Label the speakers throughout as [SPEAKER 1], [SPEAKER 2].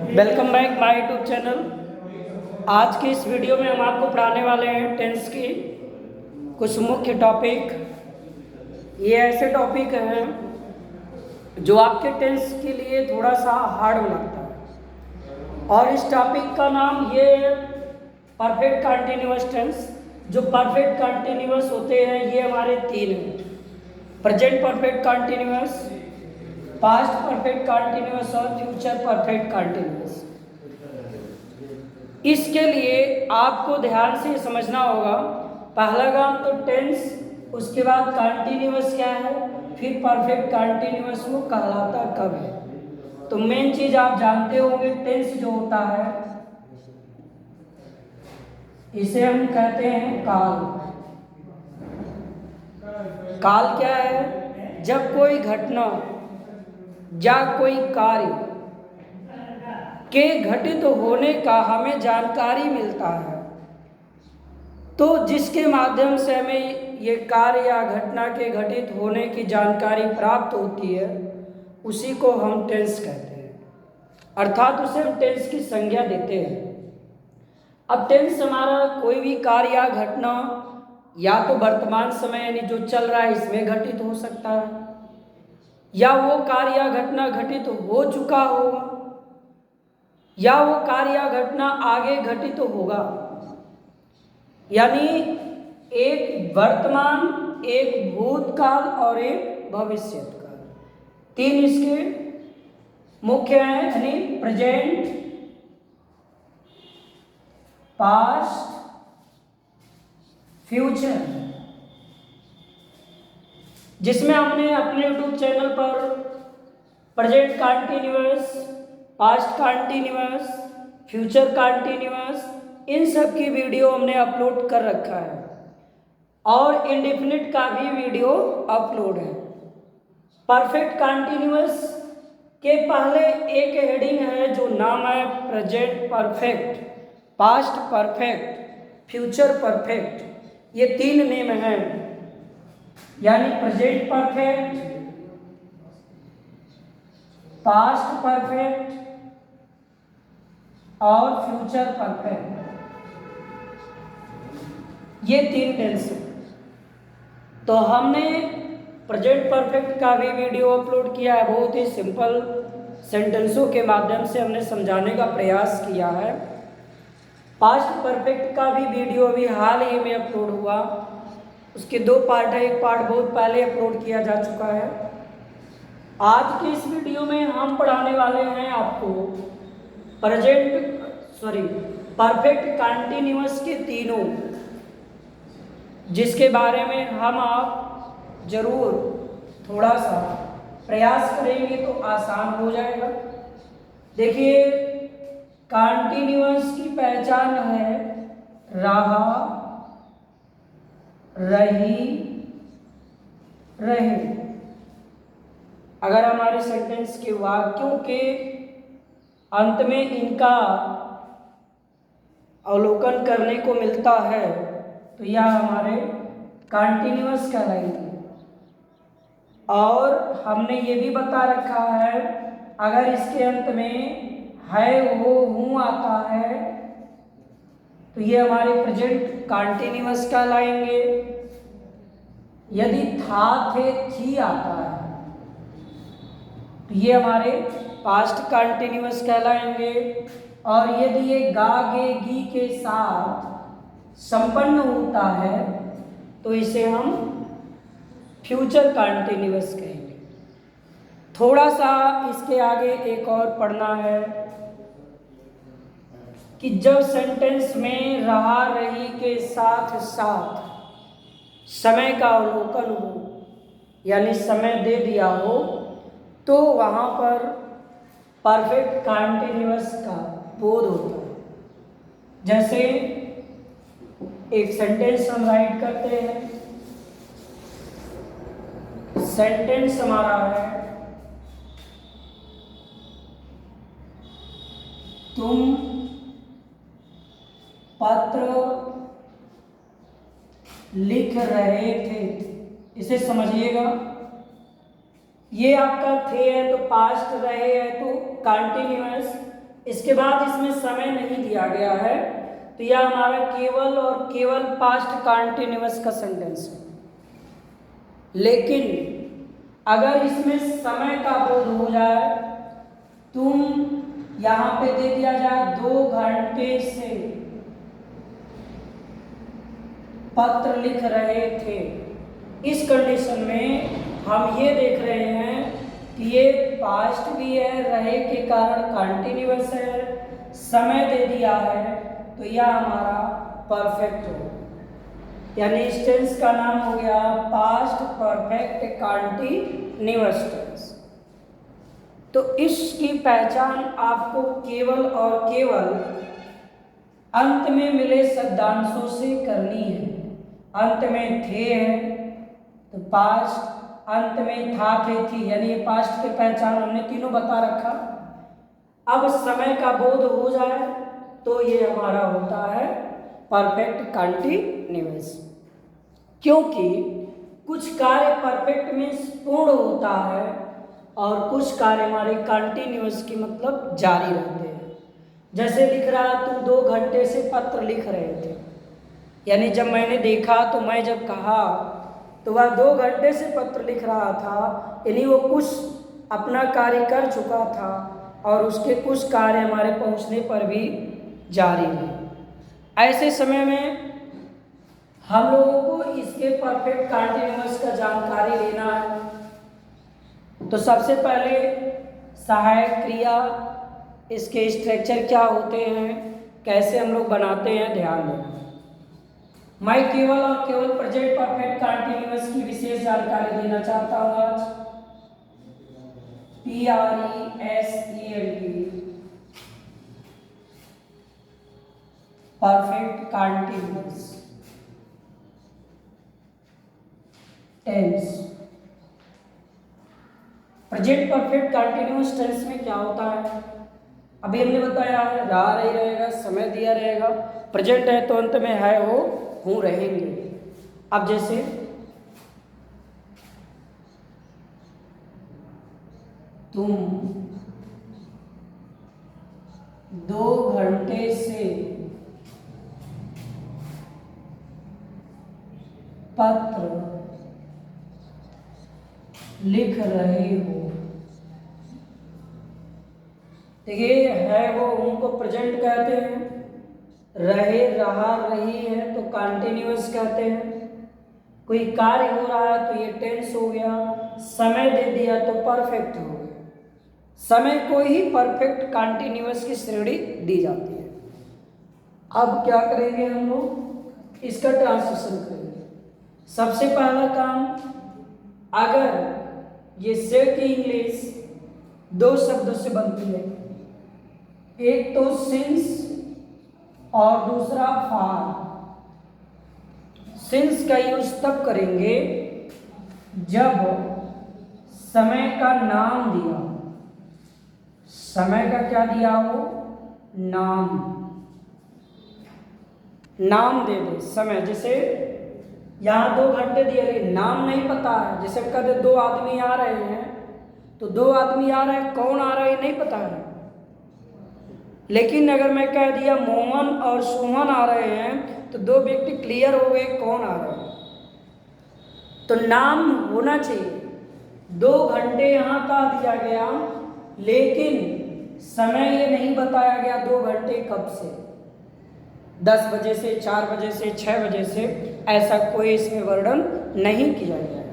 [SPEAKER 1] Welcome back my YouTube channel. आज की इस वीडियो में हम आपको पढ़ाने वाले हैं टेंस की कुछ मुख्य टॉपिक। ये ऐसे टॉपिक हैं जो आपके टेंस के लिए थोड़ा सा हार्ड लगता है, और इस टॉपिक का नाम ये परफेक्ट कंटिन्यूअस टेंस। जो परफेक्ट कंटिन्यूअस होते हैं ये हमारे तीन हैं: present perfect continuous, past perfect continuous और फ्यूचर परफेक्ट कंटिन्यूअस। इसके लिए आपको ध्यान से समझना होगा, पहला काम तो टेंस, उसके बाद कंटिन्यूअस क्या है, फिर परफेक्ट कंटिन्यूअस वो कहलाता कब है। तो मेन चीज आप जानते होंगे, टेंस जो होता है इसे हम कहते हैं काल। काल क्या है? जब कोई घटना या कोई कार्य के घटित होने का हमें जानकारी मिलता है, तो जिसके माध्यम से हमें ये कार्य या घटना के घटित होने की जानकारी प्राप्त होती है उसी को हम टेंस कहते हैं, अर्थात उसे हम टेंस की संज्ञा देते हैं। अब टेंस हमारा कोई भी कार्य या घटना या तो वर्तमान समय यानी जो चल रहा है इसमें घटित हो सकता है, या वो कार्य या घटना घटित हो चुका होगा, या वो कार्य या घटना आगे घटित होगा। यानी एक वर्तमान, एक भूतकाल और एक भविष्यकाल, तीन इसके मुख्य हैं, यानी प्रेजेंट, पास्ट, फ्यूचर, जिसमें हमने अपने यूट्यूब चैनल पर present continuous, past continuous, future continuous, इन सब की वीडियो हमने अपलोड कर रखा है, और इंडेफिनिट का भी वीडियो अपलोड है। परफेक्ट कंटिन्यूअस के पहले एक हेडिंग है जो नाम है present perfect, past perfect, future perfect. ये तीन नेम हैं, यानी प्रेजेंट परफेक्ट, पास्ट परफेक्ट और फ्यूचर परफेक्ट। ये तीन टेंस हैं। तो हमने प्रेजेंट परफेक्ट का भी वीडियो अपलोड किया है, बहुत ही सिंपल सेंटेंसों के माध्यम से हमने समझाने का प्रयास किया है। पास्ट परफेक्ट का भी वीडियो अभी हाल ही में अपलोड हुआ, उसके दो पार्ट है, एक पार्ट बहुत पहले अपलोड किया जा चुका है। आज की इस वीडियो में हम पढ़ाने वाले हैं आपको परफेक्ट कंटिन्यूअस के तीनों, जिसके बारे में हम आप जरूर थोड़ा सा प्रयास करेंगे तो आसान हो जाएगा। देखिए, कंटिन्यूअस की पहचान है रहा, रही, रहे। अगर हमारे सेंटेंस के वाक्यों के अंत में इनका अवलोकन करने को मिलता है तो यह हमारे कंटिन्यूअस कहलाएंगे। और हमने ये भी बता रखा है, अगर इसके अंत में है, वो, हूँ आता है तो ये हमारे प्रेजेंट कंटिन्यूअस कहलाएंगे। यदि था, थे, थी आता है तो ये हमारे पास्ट कंटिन्यूअस कहलाएंगे। और यदि ये गा, गे, गी के साथ संपन्न होता है तो इसे हम फ्यूचर कंटिन्यूअस कहेंगे। थोड़ा सा इसके आगे एक और पढ़ना है कि जब सेंटेंस में रहा, रही के साथ साथ समय का अवलोकन हो, यानी समय दे दिया हो, तो वहाँ पर परफेक्ट कंटिन्यूअस का बोध होता है। जैसे एक सेंटेंस हम राइट करते हैं, सेंटेंस हमारा है तुम पत्र लिख रहे थे। इसे समझिएगा, ये आपका थे है तो पास्ट, रहे है तो कंटिन्यूअस, इसके बाद इसमें समय नहीं दिया गया है, तो यह हमारा केवल और केवल पास्ट कंटिन्यूअस का सेंटेंस है। लेकिन अगर इसमें समय का बोध हो जाए, तुम यहां पे दे दिया जाए 2 घंटे से पत्र लिख रहे थे, इस कंडीशन में हम ये देख रहे हैं कि ये पास्ट भी है, रहे के कारण कंटिन्यूअस है, समय दे दिया है, तो यह हमारा परफेक्ट हो, यानी इस टेंस का नाम हो गया पास्ट परफेक्ट कंटिन्यूअस टेंस। तो इसकी पहचान आपको केवल और केवल अंत में मिले शब्दांशों से करनी है। अंत में थे है तो पास्ट, अंत में था थे थी, यानी ये पास्ट की पहचान हमने तीनों बता रखा। अब समय का बोध हो जाए तो ये हमारा होता है परफेक्ट कंटिन्यूअस, क्योंकि कुछ कार्य परफेक्ट में पूर्ण होता है और कुछ कार्य हमारे कंटिन्यूअस की मतलब जारी रहते हैं। जैसे लिख रहा तुम 2 घंटे से पत्र लिख रहे थे, यानी जब मैंने देखा तो मैं जब कहा तो वह 2 घंटे से पत्र लिख रहा था, यानी वो कुछ अपना कार्य कर चुका था और उसके कुछ कार्य हमारे पहुंचने पर भी जारी है। ऐसे समय में हम लोगों को इसके परफेक्ट कंटिन्यूअस का जानकारी लेना है। तो सबसे पहले सहायक क्रिया, इसके स्ट्रक्चर क्या होते हैं, कैसे हम लोग बनाते हैं, ध्यान देना। मैं केवल और केवल प्रेजेंट परफेक्ट कंटिन्यूअस की विशेष जानकारी देना चाहता हूँ आज। PRESENT perfect continuous tense. Present perfect continuous tense में क्या होता है, अभी हमने बताया है रहा नहीं रहेगा, समय दिया रहेगा, प्रेजेंट है तो अंत में है हो हूँ रहेंगे। अब जैसे तुम 2 घंटे से पत्र लिख रहे हो, देखिए है वो उनको प्रेजेंट कहते हैं, रहे रहा रही है तो कंटिन्यूअस कहते हैं, कोई कार्य हो रहा है तो ये टेंस हो गया, समय दे दिया तो परफेक्ट हो गया। समय को ही परफेक्ट कंटिन्यूअस की श्रेणी दी जाती है। अब क्या करेंगे हम लोग, इसका ट्रांसलेशन करेंगे। सबसे पहला काम, अगर ये से की इंग्लिश 2 शब्दों से बनती है, एक तो सिंस और दूसरा फॉर। सिंस का यूज तब करेंगे जब समय का नाम दिया, समय का क्या दिया हो, नाम दे दे समय। जैसे यहाँ 2 घंटे दिए गए, नाम नहीं पता है, जैसे कहते 2 आदमी आ रहे हैं तो 2 आदमी आ रहे हैं, कौन आ रहा है नहीं पता है। लेकिन अगर मैं कह दिया मोहन और सुमन आ रहे हैं तो 2 व्यक्ति क्लियर हो गए कौन आ रहे हैं। तो नाम होना चाहिए। 2 घंटे यहाँ का दिया गया, लेकिन समय ये नहीं बताया गया 2 घंटे कब से, 10 बजे से, 4 बजे से, 6 बजे से, ऐसा कोई इसमें वर्णन नहीं किया गया है।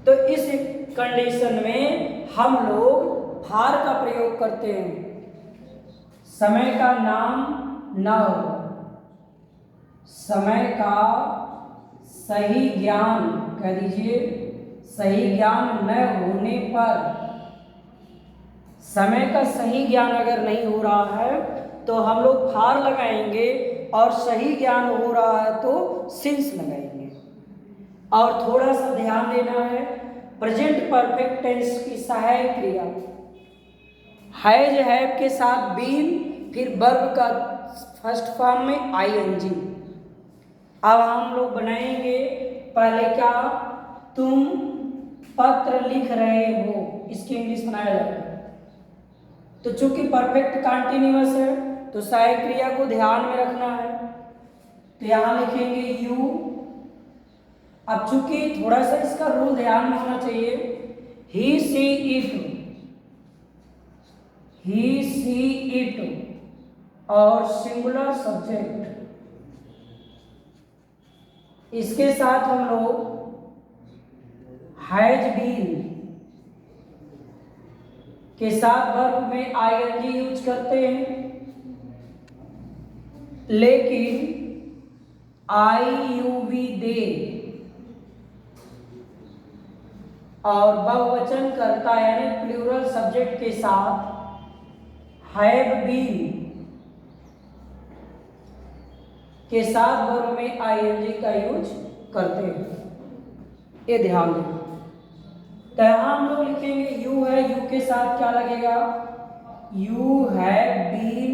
[SPEAKER 1] तो इस कंडीशन में हम लोग फार का प्रयोग करते हैं। समय का नाम न हो, समय का सही ज्ञान कह दीजिए, सही ज्ञान न होने पर, समय का सही ज्ञान अगर नहीं हो रहा है तो हम लोग फार लगाएंगे, और सही ज्ञान हो रहा है तो सिंस लगाएंगे। और थोड़ा सा ध्यान देना है, प्रेजेंट परफेक्ट टेंस की सहायक क्रिया हैज हैव के साथ बीन, फिर वर्ब का फर्स्ट फॉर्म में आईएनजी। अब हम लोग बनाएंगे पहले क्या, तुम पत्र लिख रहे हो, इसकी इंग्लिश बनाया जाएगा। तो चूंकि परफेक्ट कंटिन्यूअस है तो सहायक क्रिया को ध्यान में रखना है, तो यहां लिखेंगे यू। अब चूंकि थोड़ा सा इसका रूल ध्यान में होना चाहिए, he she it, he she it और सिंगुलर सब्जेक्ट, इसके साथ हम लोग हैज बीन के साथ वर्ब में आईएनजी यूज करते हैं, लेकिन आई यू वी दे और बहुवचन कर्ता यानी प्लूरल सब्जेक्ट के साथ हैव बीन के साथ वर्ब में आईएनजी का यूज करते हैं, ये ध्यान दें। तो यहां हम लोग लिखेंगे यू है, यू के साथ क्या लगेगा, यू हैव बीन,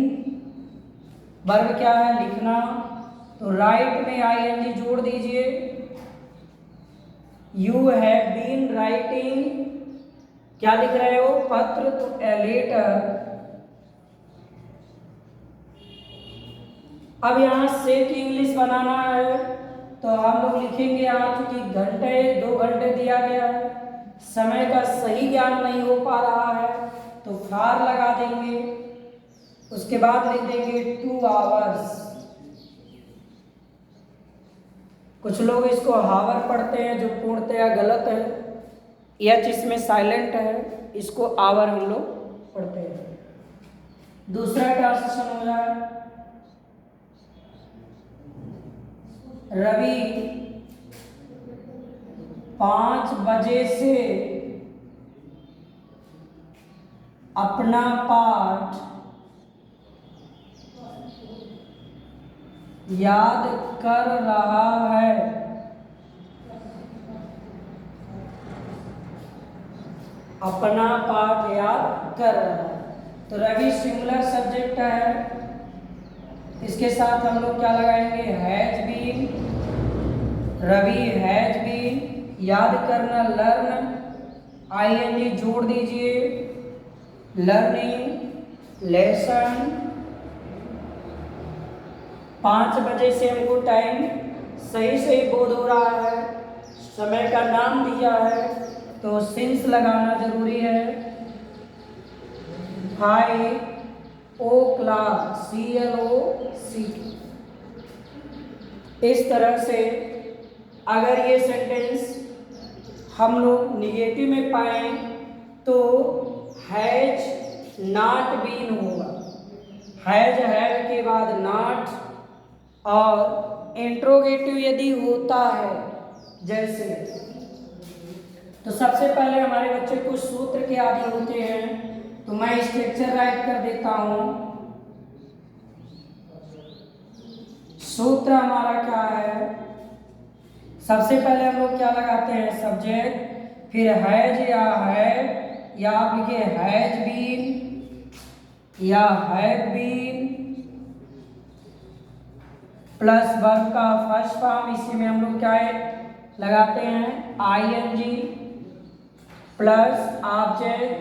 [SPEAKER 1] वर्ब क्या है लिखना, तो राइट में आईएनजी जोड़ दीजिए, यू हैव बीन राइटिंग, क्या लिख रहे हो पत्र, तो ए लेटर। अब यहाँ से की इंग्लिश बनाना है, तो हम लोग लिखेंगे यहाँ चूंकि घंटे 2 घंटे दिया गया है, समय का सही ज्ञान नहीं हो पा रहा है, तो फार लगा देंगे, उसके बाद लिख देंगे 2 आवर्स। कुछ लोग इसको हावर पढ़ते हैं जो पूर्णतया गलत है, एच इसमें साइलेंट है, इसको आवर हम लोग पढ़ते हैं। दूसरा ट्रांसलेशन हो जाए, रवि 5 बजे से अपना पाठ याद कर रहा है। अपना पाठ याद कर रहा है, तो रवि सिंगुलर सब्जेक्ट है, इसके साथ हम लोग क्या लगाएंगे has been, Ravi has been, याद करना लर्न, आईएनजी जोड़ दीजिए, लर्निंग लेसन। 5 बजे से हमको टाइम सही सही बोध हो रहा है, समय का नाम दिया है तो सिंस लगाना जरूरी है, 5 o'clock CLOC। इस तरह से अगर ये सेंटेंस हम लोग निगेटिव में पाए तो हैज नॉट बीन होगा, हैज हैव के बाद नॉट, और इंट्रोगेटिव यदि होता है जैसे, तो सबसे पहले हमारे बच्चे कुछ सूत्र के आदि होते हैं, तो मैं स्ट्रक्चर राइट कर देता हूं। सूत्र हमारा क्या है, सबसे पहले हम लोग क्या लगाते हैं सब्जेक्ट, फिर हैज या हैव, या आप लिखे हैज बीन या हैव बीन, प्लस वर्ब का फर्स्ट फॉर्म, इसी में हम लोग क्या है लगाते हैं ING, plus object,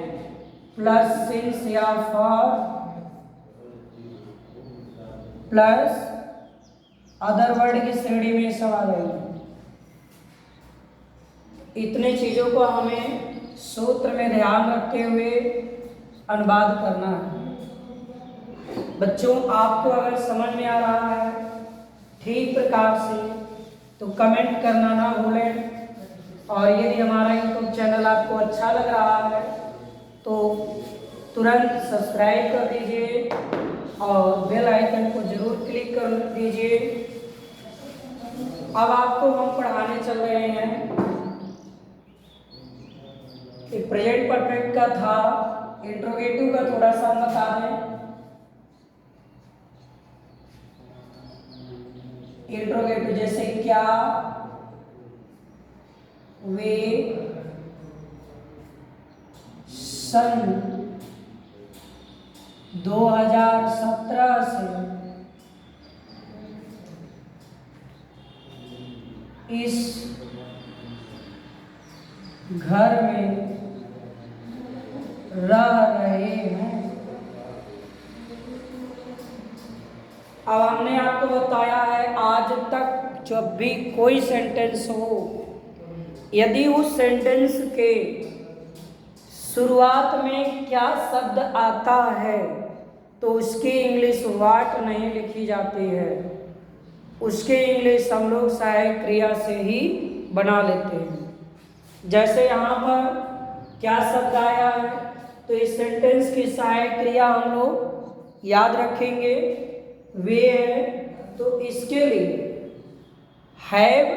[SPEAKER 1] plus since या फॉर, प्लस अदर वर्ड की श्रेणी में सब आ जाएगी। इतने चीजों को हमें सूत्र में ध्यान रखते हुए अनुवाद करना है। बच्चों आपको अगर समझ में आ रहा है ठीक प्रकार से तो कमेंट करना ना भूलें, और यदि हमारा यूट्यूब चैनल आपको अच्छा लग रहा है तो तुरंत सब्सक्राइब कर दीजिए और बेल आइकन को जरूर क्लिक कर दीजिए। अब आपको हम पढ़ाने चल रहे हैं, प्रेजेंट परफेक्ट का था, इंट्रोगेटिव का थोड़ा सा बता दें। इंट्रोगेटिव जैसे क्या, वे, सन 2017 से इस घर में रह रहे हैं। अब हमने आपको बताया है आज तक जब भी कोई सेंटेंस हो, यदि उस सेंटेंस के शुरुआत में क्या शब्द आता है तो उसकी इंग्लिश वाट नहीं लिखी जाती है, उसके इंग्लिश हम लोग सहायक क्रिया से ही बना लेते हैं। जैसे यहाँ पर क्या शब्द आया है तो इस सेंटेंस की सहायक क्रिया हम लोग याद रखेंगे, वे है, तो इसके लिए हैव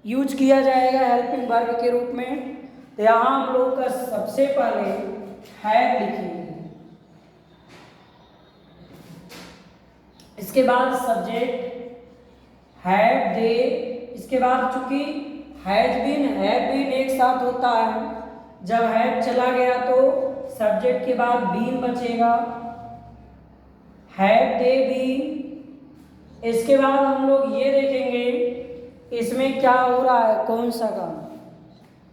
[SPEAKER 1] यूज किया जाएगा हेल्पिंग वर्ब के रूप में। तो यहाँ हम लोग का सबसे पहले हैव लिखेंगे, इसके बाद सब्जेक्ट हैव दे, इसके बाद चूंकि हैज बीन एक साथ होता है, जब हैव चला गया तो सब्जेक्ट के बाद बीन बचेगा, हैव दे बीन। इसके बाद हम लोग ये देखेंगे इसमें क्या हो रहा है, कौन सा काम,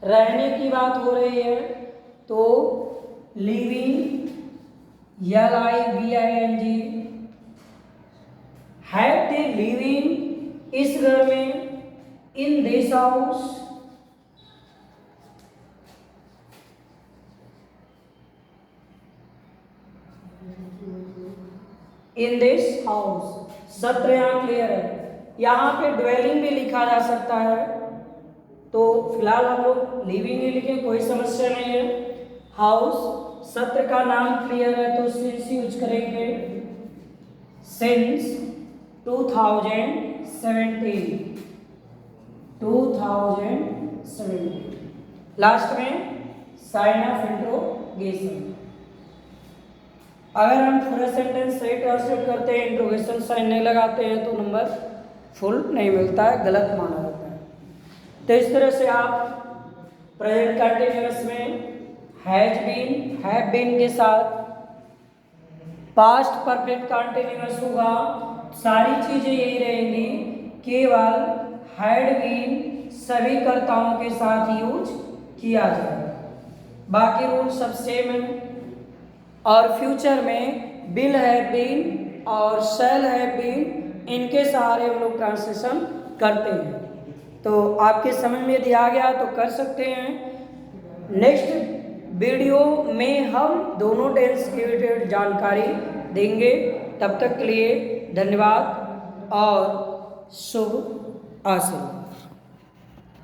[SPEAKER 1] रहने की बात हो रही है तो living LIVING, have they living इस घर में, in this house, in this house. सत्र यहाँ क्लियर है। यहाँ पे ड्वेलिंग भी लिखा जा सकता है, तो फिलहाल हम लोग लिविंग ही लिखें, कोई समस्या नहीं है। हाउस सत्र का नाम क्लियर है तो सिंस यूज करेंगे, सिंस 2017 लास्ट में साइन ऑफ इंट्रोगेशन। अगर हम पूरा सेंटेंस सही ट्रांसलेट करते हैं, इंट्रोगेशन साइन नहीं लगाते हैं तो नंबर फुल नहीं मिलता है, गलत माना जाता है। तो इस तरह से आप प्रेजेंट कंटिन्यूअस में हैव बीन के साथ पास्ट परफेक्ट कंटिन्यूअस होगा, सारी चीजें यही रहेंगी, केवल हैड बीन सभी कर्ताओं के साथ यूज किया जाएगा, बाकी रूल सब सेम है। और फ्यूचर में विल हैव बीन और शैल हैव बीन, इनके सहारे हम लोग ट्रांसलेशन करते हैं। तो आपके समझ में यदि आ गया तो कर सकते हैं। नेक्स्ट वीडियो में हम दोनों टेंस के रिलेटेड जानकारी देंगे। तब तक के लिए धन्यवाद और शुभ आशा।